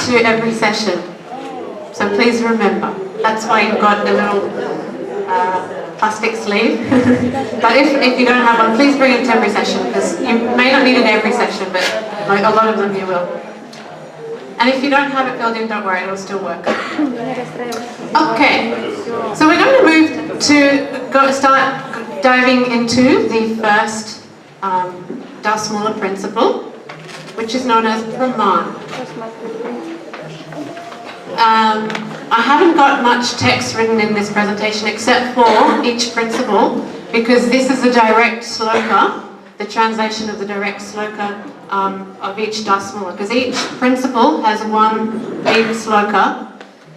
to every session. So please remember. That's why you've got a little plastic sleeve. But if you don't have one, please bring it to every session, because you may not need it every session, but like a lot of them you will. And if you don't have it filled in, don't worry, it'll still work. Okay, so we're going to move to start diving into the first DasaMula principle, which is known as Praman. I haven't got much text written in this presentation except for each principle, because this is a direct sloka, the translation of the direct sloka of each DasaMula, because each principle has one big sloka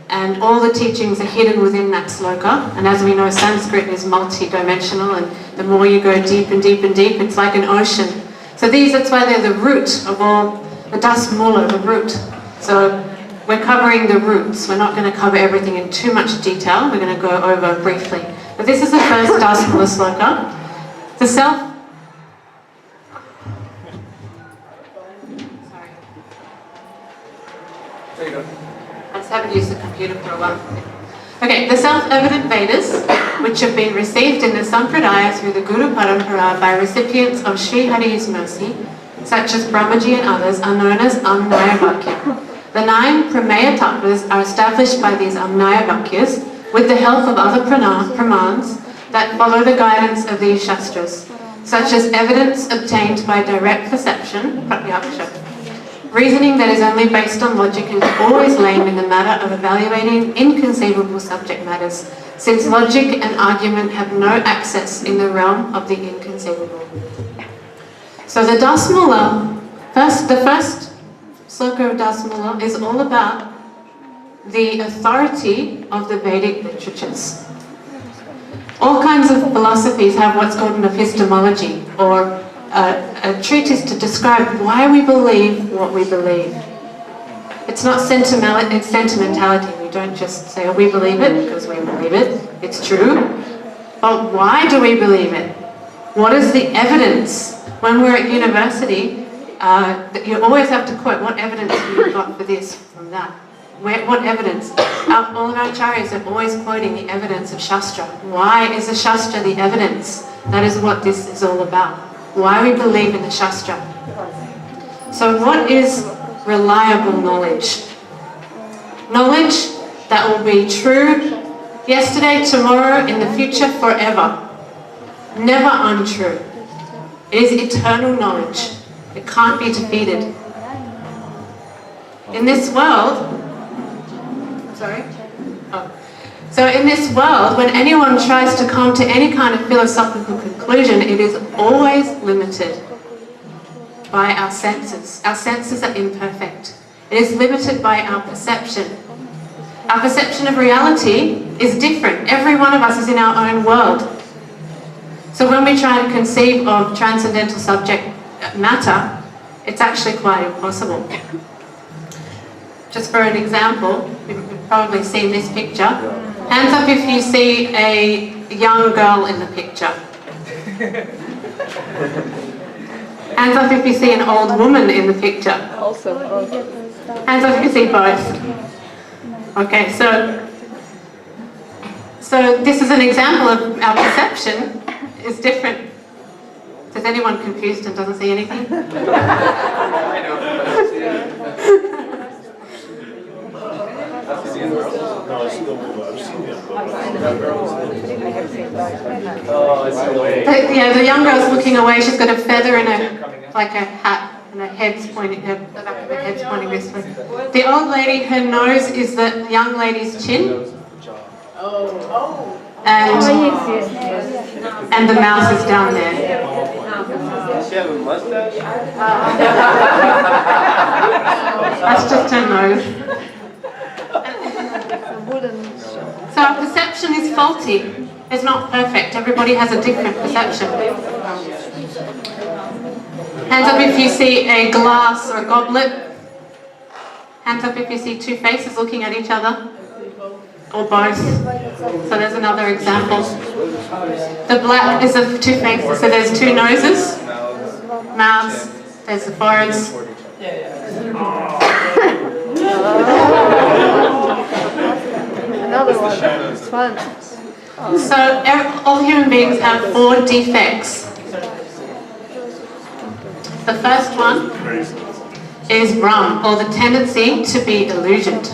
and all the teachings are hidden within that sloka. And as we know, Sanskrit is multi-dimensional, and the more you go deep and deep and deep, it's like an ocean. So that's why they're the root of all, the DasaMula, the root. So we're covering the roots. We're not going to cover everything in too much detail. We're going to go over briefly. But this is the first DasaMula sloka. The self... Sorry. There you go. I just haven't used the computer for a while. Okay, the self-evident Vedas, which have been received in the Sampradaya through the Guru Parampara by recipients of Sri Hari's mercy, such as Brahmaji and others, are known as Amnaya Vakya. The 9 Prameya Tattvas are established by these Amnaya Vakyas with the help of other pramans that follow the guidance of these Shastras, such as evidence obtained by direct perception, pratyaksha. Reasoning that is only based on logic is always lame in the matter of evaluating inconceivable subject matters, since logic and argument have no access in the realm of the inconceivable. So the DasaMula, the first sloka of DasaMula is all about the authority of the Vedic literatures. All kinds of philosophies have what's called an epistemology, or a treatise to describe why we believe what we believe. It's not sentimentality, it's sentimentality. We don't just say, oh, we believe it because we believe it. It's true. But why do we believe it? What is the evidence? When we're at university, you always have to quote, what evidence have you got for this, from that? What evidence? All of our acharyas are always quoting the evidence of Shastra. Why is the Shastra the evidence? That is what this is all about. Why we believe in the Shastra. So what is reliable knowledge? Knowledge that will be true yesterday, tomorrow, in the future, forever. Never untrue. It is eternal knowledge. It can't be defeated. In this world, So in this world, when anyone tries to come to any kind of philosophical conclusion, it is always limited by our senses. Our senses are imperfect. It is limited by our perception. Our perception of reality is different. Every one of us is in our own world. So when we try to conceive of transcendental subject matter, it's actually quite impossible. Just for an example, you've probably seen this picture. Hands up if you see a young girl in the picture. Hands up if you see an old woman in the picture. Also. Hands up if you see both. Okay, so this is an example of our perception is different. Is anyone confused and doesn't see anything? I know. Yeah, the young girl's looking away. She's got a feather in her, like a hat, and her head's pointing. The back of her head's pointing this way. The old lady, her nose is the young lady's chin. And the mouth is down there. Does she have a mustache? That's just her nose. So our perception is faulty. It's not perfect. Everybody has a different perception. Hands up if you see a glass or a goblet. Hands up if you see two faces looking at each other. Or both. So there's another example. The black is of two faces. So there's two noses, mouths, there's the foreheads. So all human beings have 4 defects. The first one is Brahm, or the tendency to be illusioned.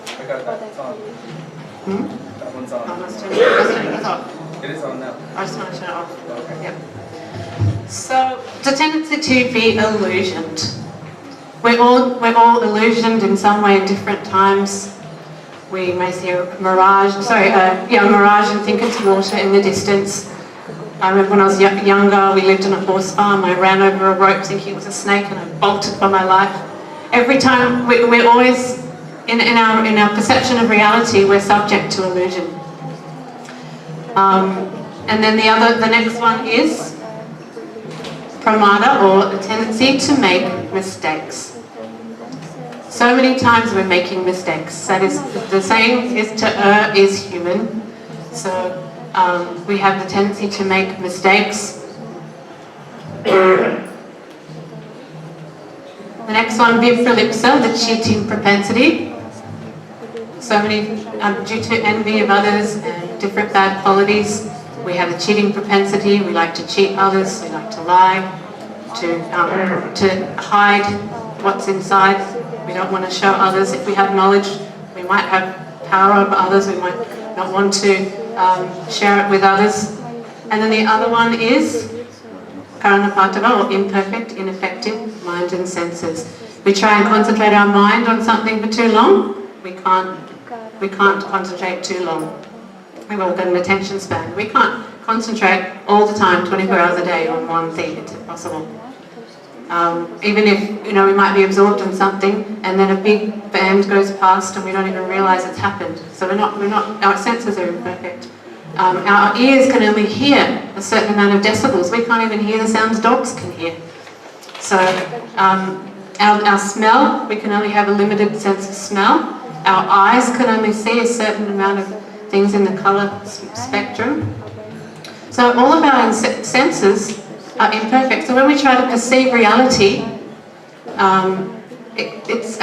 I got that. It's on. That one's on. Let's turn it off. It is on now. I just want to turn it off. Okay. Yep. So the tendency to be illusioned. We're all illusioned in some way at different times. We may see a mirage, a mirage and think it's water in the distance. I remember when I was younger, we lived on a horse farm. I ran over a rope thinking it was a snake and I bolted for my life. Every time, we're always, in our perception of reality, we're subject to illusion. And then the next one is pramada, or the tendency to make mistakes. So many times we're making mistakes. That is, the saying is to err is human. So we have the tendency to make mistakes. The next one, vipralipsa, the cheating propensity. So many, due to envy of others and different bad qualities, we have a cheating propensity. We like to cheat others, we like to lie, to hide what's inside. We don't want to show others. If we have knowledge, we might have power over others. We might not want to share it with others. And then the other one is karanapatava, or imperfect, ineffective mind and senses. We try and concentrate our mind on something for too long. We can't concentrate too long. We've all got an attention span. We can't concentrate all the time, 24 hours a day, on one thing. It's impossible. Even if, we might be absorbed in something and then a big band goes past and we don't even realise it's happened. So our senses are imperfect. Our ears can only hear a certain amount of decibels. We can't even hear the sounds dogs can hear. So our smell, we can only have a limited sense of smell. Our eyes can only see a certain amount of things in the colour spectrum. So all of our senses are imperfect. So when we try to perceive reality, it's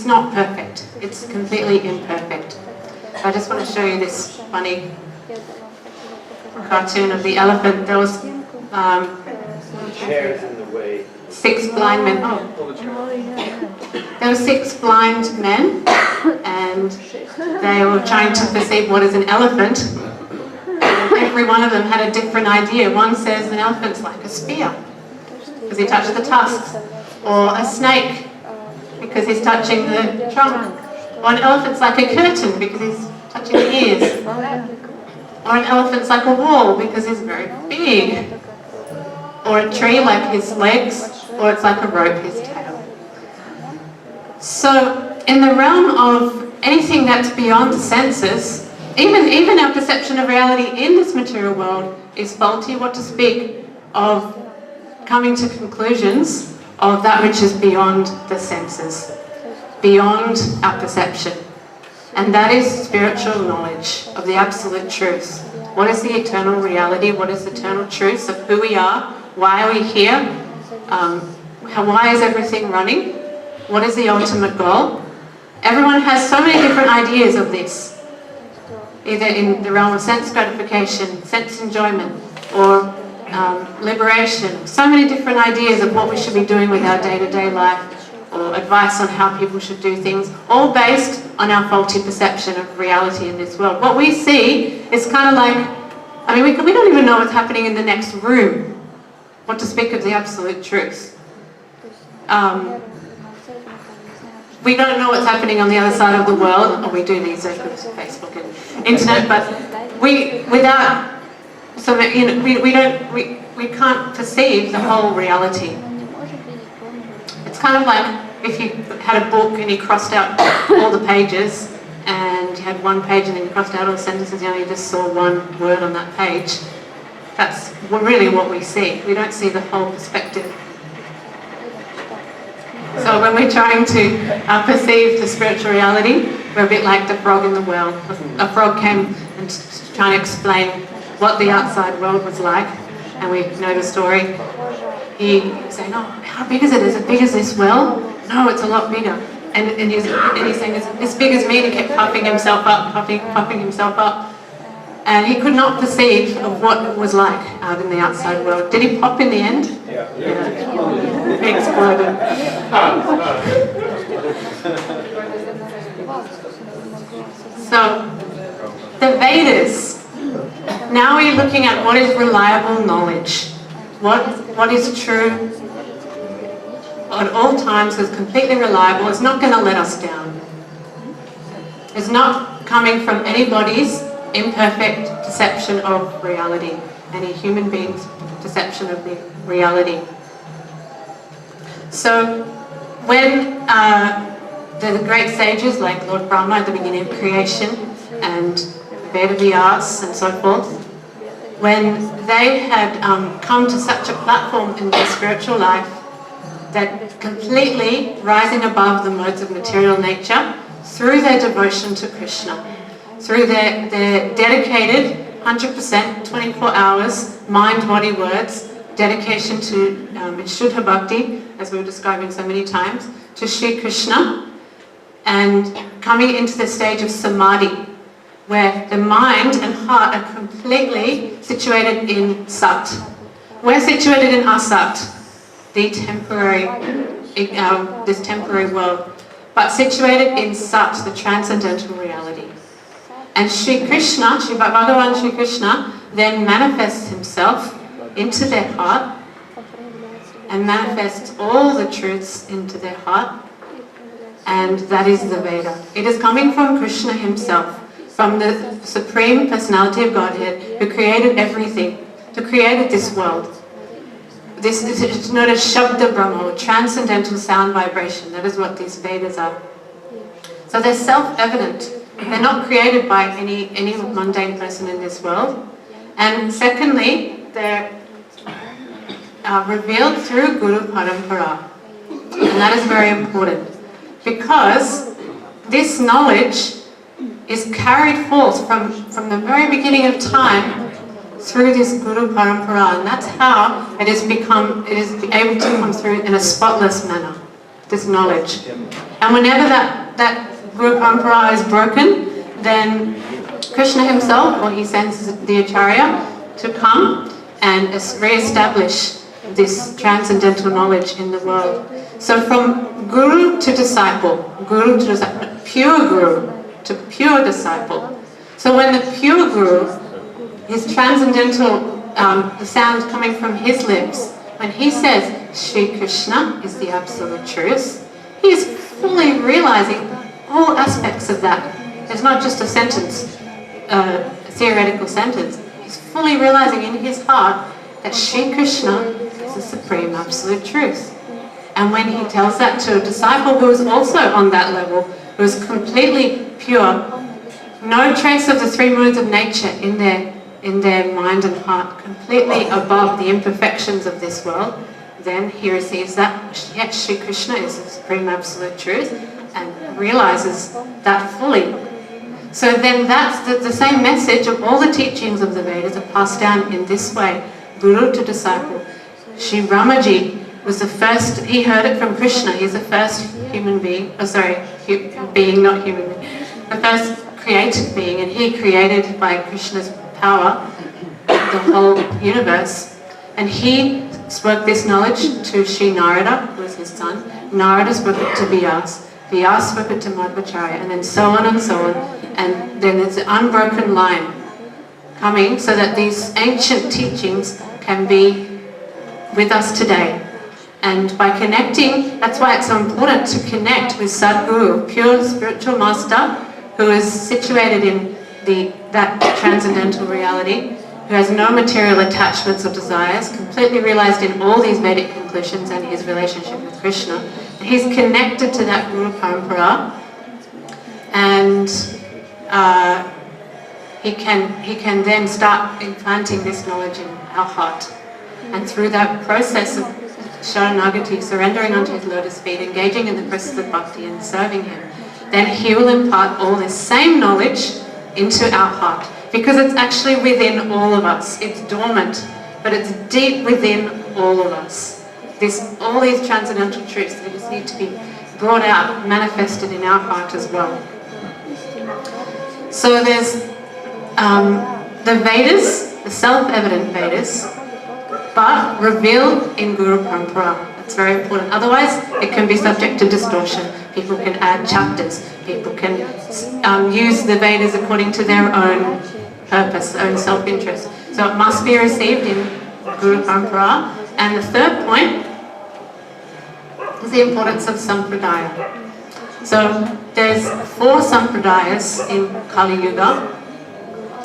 not perfect. It's completely imperfect. So I just want to show you this funny cartoon of the elephant. There was Chairs in the way. 6 blind men. There were 6 blind men, and they were trying to perceive what is an elephant. Every one of them had a different idea. One says an elephant's like a spear because he touched the tusks, or a snake because he's touching the trunk, or an elephant's like a curtain because he's touching the ears, or an elephant's like a wall because he's very big, or a tree like his legs, or it's like a rope, his tail. So in the realm of anything that's beyond the senses, even our perception of reality in this material world is faulty. What to speak of coming to conclusions of that which is beyond the senses, beyond our perception. And that is spiritual knowledge of the absolute truth. What is the eternal reality? What is the eternal truth of who we are? Why are we here? Why is everything running? What is the ultimate goal? Everyone has so many different ideas of this, either in the realm of sense gratification, sense enjoyment, or liberation. So many different ideas of what we should be doing with our day-to-day life, or advice on how people should do things, all based on our faulty perception of reality in this world. What we see is kind of like, we don't even know what's happening in the next room, what to speak of the absolute truth. We don't know what's happening on the other side of the world, or we do these days with Facebook and internet, but we can't perceive the whole reality. It's kind of like if you had a book and you crossed out all the pages, and you had one page and then you crossed out all the sentences, you only just saw one word on that page. That's really what we see. We don't see the whole perspective. So when we're trying to perceive the spiritual reality, we're a bit like the frog in the well. A frog came and trying to explain what the outside world was like, and we know the story. He was saying, "Oh, how big is it? Is it big as this well? No, it's a lot bigger." and he's saying, it's as big as me, and he kept puffing himself up, puffing himself up. And he could not perceive of what it was like out in the outside world. Did he pop in the end? Yeah. He exploded. So, the Vedas. Now we're looking at what is reliable knowledge. What is true at all times, is completely reliable. It's not going to let us down. It's not coming from anybody's imperfect perception of reality, any human being's perception of the reality. So when the great sages like Lord Brahma at the beginning of creation and Vedavyas and so forth, when they had come to such a platform in their spiritual life that completely rising above the modes of material nature through their devotion to Krishna, through their dedicated 100%, 24 hours, mind, body, words, dedication to Shuddha Bhakti, as we were describing so many times, to Sri Krishna, and coming into the stage of Samadhi, where the mind and heart are completely situated in Sat. We're situated in Asat, the temporary, this temporary world, but situated in Sat, the transcendental reality. And Sri Krishna, Bhagavan Sri Krishna, then manifests himself into their heart and manifests all the truths into their heart, and that is the Veda. It is coming from Krishna himself, from the Supreme Personality of Godhead, who created everything, who created this world. This is known as Shabda Brahma, or transcendental sound vibration. That is what these Vedas are. So they're self-evident. They're not created by any mundane person in this world. And secondly, they're revealed through Guru Parampara. And that is very important, because this knowledge is carried forth from the very beginning of time through this Guru Parampara, and that's how it is able to come through in a spotless manner, this knowledge. And whenever that Guru Parampara is broken, then Krishna himself, or he sends the Acharya to come and re-establish this transcendental knowledge in the world. So from Guru to disciple, pure Guru to pure disciple. So when the pure Guru, his transcendental, the sound coming from his lips, when he says Sri Krishna is the absolute truth, he is fully realizing all aspects of that. It's not just a sentence, a theoretical sentence. He's fully realizing in his heart that Sri Krishna is the supreme absolute truth. And when he tells that to a disciple who is also on that level, who is completely pure, no trace of the three modes of nature in their mind and heart, completely above the imperfections of this world, then he receives that, yes, Sri Krishna is the supreme absolute truth, and realizes that fully. So then that's the same message of all the teachings of the Vedas are passed down in this way, Guru to disciple. Sri Ramaji was the first, he heard it from Krishna, he's the first human being, being, not human being, the first created being, and he created by Krishna's power the whole universe. And he spoke this knowledge to Sri Narada, who was his son. Narada spoke it to Vyas. Vyas spoke it to Madhvacharya, and then so on and so on. And then there's an unbroken line coming so that these ancient teachings can be with us today. And by connecting, that's why it's so important to connect with Sadguru, pure spiritual master, who is situated in that transcendental reality, who has no material attachments or desires, completely realized in all these Vedic conclusions and his relationship with Krishna. And he's connected to that Guru Parampara, and he can then start implanting this knowledge in our heart. And through that process of Sharanagati, surrendering onto his lotus feet, engaging in the process of bhakti and serving him, then he will impart all this same knowledge into our heart, because it's actually within all of us. It's dormant, but it's deep within all of us. All these transcendental truths, they just need to be brought out, manifested in our heart as well. So there's the Vedas, the self-evident Vedas, but revealed in Guru Parampara. That's very important. Otherwise, it can be subject to distortion. People can add chapters. People can use the Vedas according to their own purpose, their own self-interest. So it must be received in Guru Parampara. And the third point is the importance of Sampradaya. So there's 4 Sampradayas in Kali Yuga.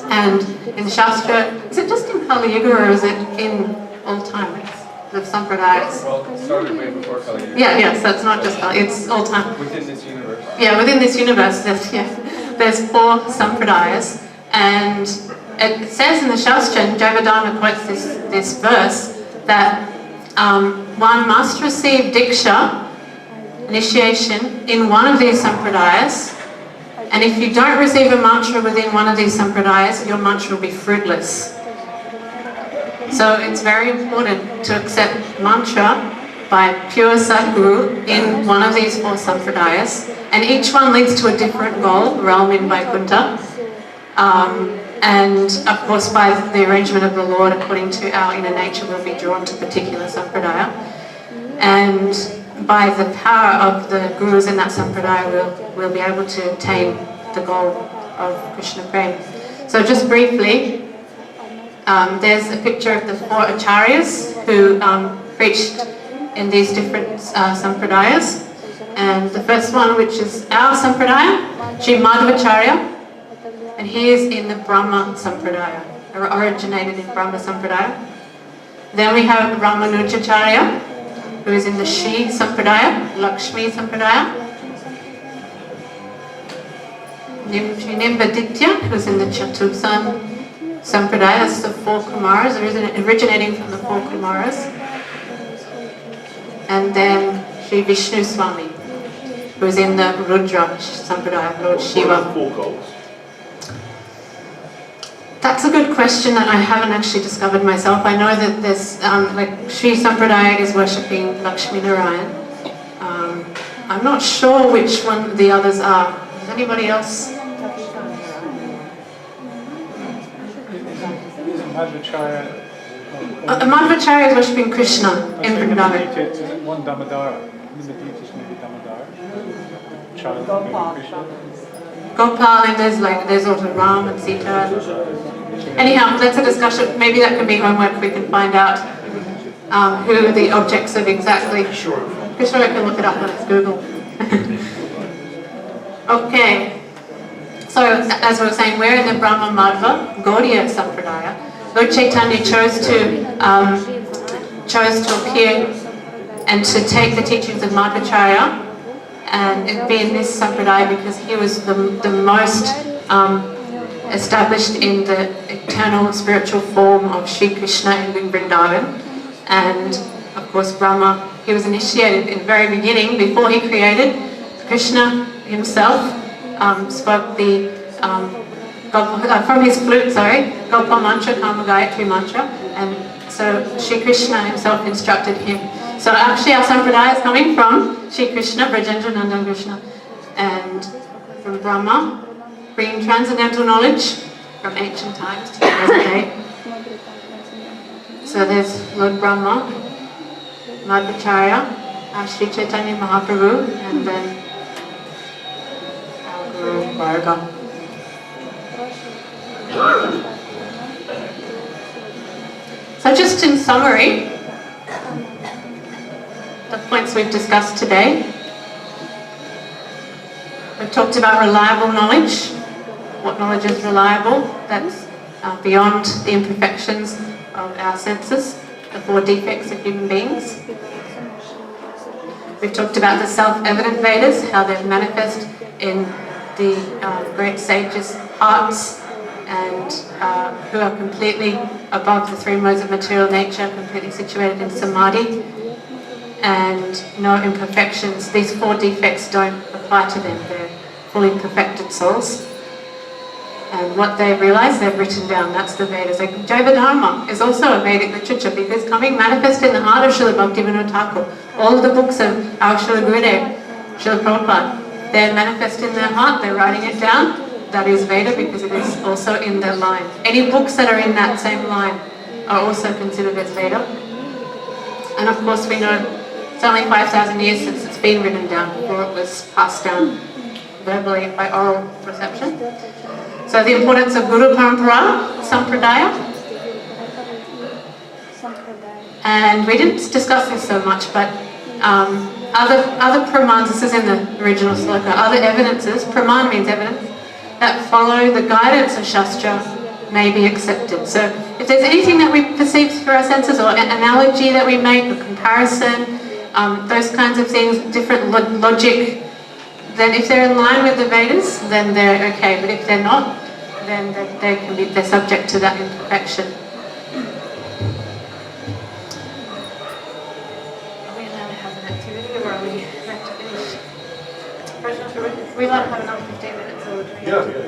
And in Shastra, is it just in Kali Yuga or is it in all time? The Sampradayas? Well, it started way before Kali Yuga. Yeah, yes, that's not just Kali, it's all time. Within this universe. Yeah, within this universe, there's 4 Sampradayas. And it says in the Shastra, and Jayavadana quotes this verse, that one must receive Diksha, initiation, in one of these Sampradayas. And if you don't receive a mantra within one of these Sampradayas, your mantra will be fruitless. So it's very important to accept mantra by pure Sadguru in one of these 4 Sampradayas. And each one leads to a different goal, realm in Vaikuntha. And of course, by the arrangement of the Lord, according to our inner nature, we'll be drawn to particular Sampradaya. And by the power of the Gurus in that Sampradaya, we'll be able to attain the goal of Krishna Prem. So just briefly, there's a picture of the 4 Acharyas who preached in these different Sampradayas. And the first one, which is our Sampradaya, Sri Madhvacharya, and he is in the Brahma Sampradaya, originated in Brahma Sampradaya. Then we have Ramanujacharya, who is in the Shri Sampradaya, Lakshmi Sampradaya. Sri Nimbaditya, who is in the Chatursan Sampradaya, that's the 4 Kumaras, originating from the 4 Kumaras. And then Sri Vishnu Swami, who is in the Rudra Sampradaya, Lord Shiva. 4 goals. That's a good question that I haven't actually discovered myself. I know that there's, like, Sri Sampradaya is worshipping Lakshmi Narayan. I'm not sure which one the others are. Does anybody else? Madhvacharya. Madhvacharya is worshipping Krishna in Vrindavan. Is it one Damodara? Nimbadita is maybe Damodara. Child maybe Krishna. Gopal, and there's also Ram and Sita. Anyhow, that's a discussion. Maybe that can be homework. We can find out who are the objects of exactly. Sure, I can look it up on Google. Okay. So as we were saying, we're in the Brahma Madhva Gaudiya Sampradaya. Lord Chaitanya chose to appear and to take the teachings of Madhvacharya and be in this Sampradaya because he was the most established in the eternal spiritual form of Sri Krishna in Vrindavan. And of course Brahma, he was initiated in the very beginning, before he created. Krishna himself spoke the from his flute, Gopal mantra, Kama Gayatri mantra, and so Sri Krishna himself instructed him. So actually our Sampradaya is coming from Sri Krishna, Brajendra Nandan Krishna, and from Brahma, bringing transcendental knowledge from ancient times to the present day. So there's Lord Brahma, Madhvacharya, Sri Chaitanya Mahaprabhu, and then our Guru Varga. So just in summary, the points we've discussed today. We've talked about reliable knowledge. What knowledge is reliable? That's beyond the imperfections of our senses, the 4 defects of human beings. We've talked about the self-evident Vedas, how they manifest in the great sages' hearts, and who are completely above the 3 modes of material nature, completely situated in samadhi, and no imperfections. These 4 defects don't apply to them. They're fully perfected souls. And what they've realized, they've written down. That's the Vedas. Like Jayavadharma is also a Vedic literature because coming manifest in the heart of Srila Bhaktivinoda Thakur. All of the books of our Srila Gurudev, Srila Prabhupada. They're manifesting their heart, they're writing it down. That is Veda because it is also in their line. Any books that are in that same line are also considered as Veda. And of course we know it's only 5,000 years since it's been written down before it was passed down verbally by oral reception. So the importance of Guru Parampara, Sampradaya. And we didn't discuss this so much, but other pramans, this is in the original sloka, other evidences, praman means evidence, that follow the guidance of Shastra may be accepted. So if there's anything that we perceive through our senses or an analogy that we make, a comparison, those kinds of things, different logic, then if they're in line with the Vedas, then they're okay. But if they're not, then they're subject to that imperfection. Are we allowed to have an activity or are we allowed to finish? Are we allowed to have another 15 minutes or do we have to?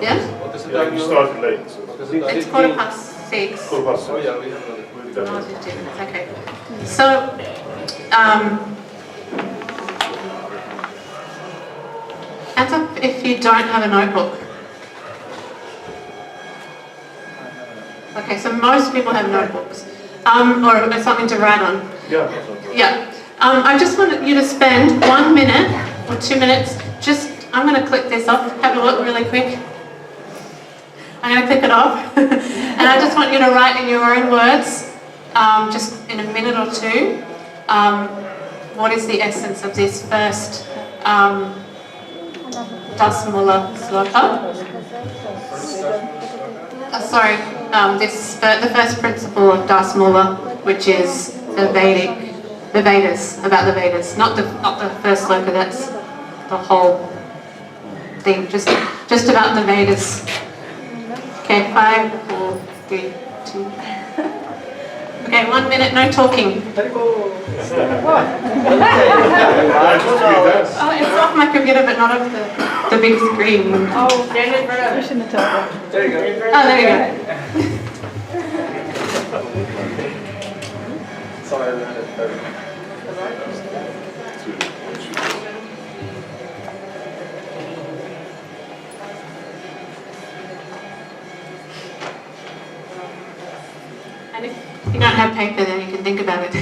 Yeah? You started late. So. It's 6:15. Quarter past 6. Oh yeah, we have another. Another 15 minutes, okay. So, hands up if you don't have a notebook. Okay, so most people have notebooks, or something to write on. Yeah. Yeah. I just want you to spend 1 minute or 2 minutes, I'm going to click this off, have a look really quick. I'm going to click it off, and I just want you to write in your own words, just in a minute or two, what is the essence of this first DasaMula sloka? The first principle of DasaMula, which is the Vedas, about the Vedas, not the first sloka. That's the whole thing, just about the Vedas. Okay, 5, 4, 3, 2. Okay, 1 minute, no talking. Oh, it's off my computer, but not off the big screen. Oh, pushing the top. There you go. Oh, there you go. Sorry, I ran it. And if you don't have paper, then you can think about it.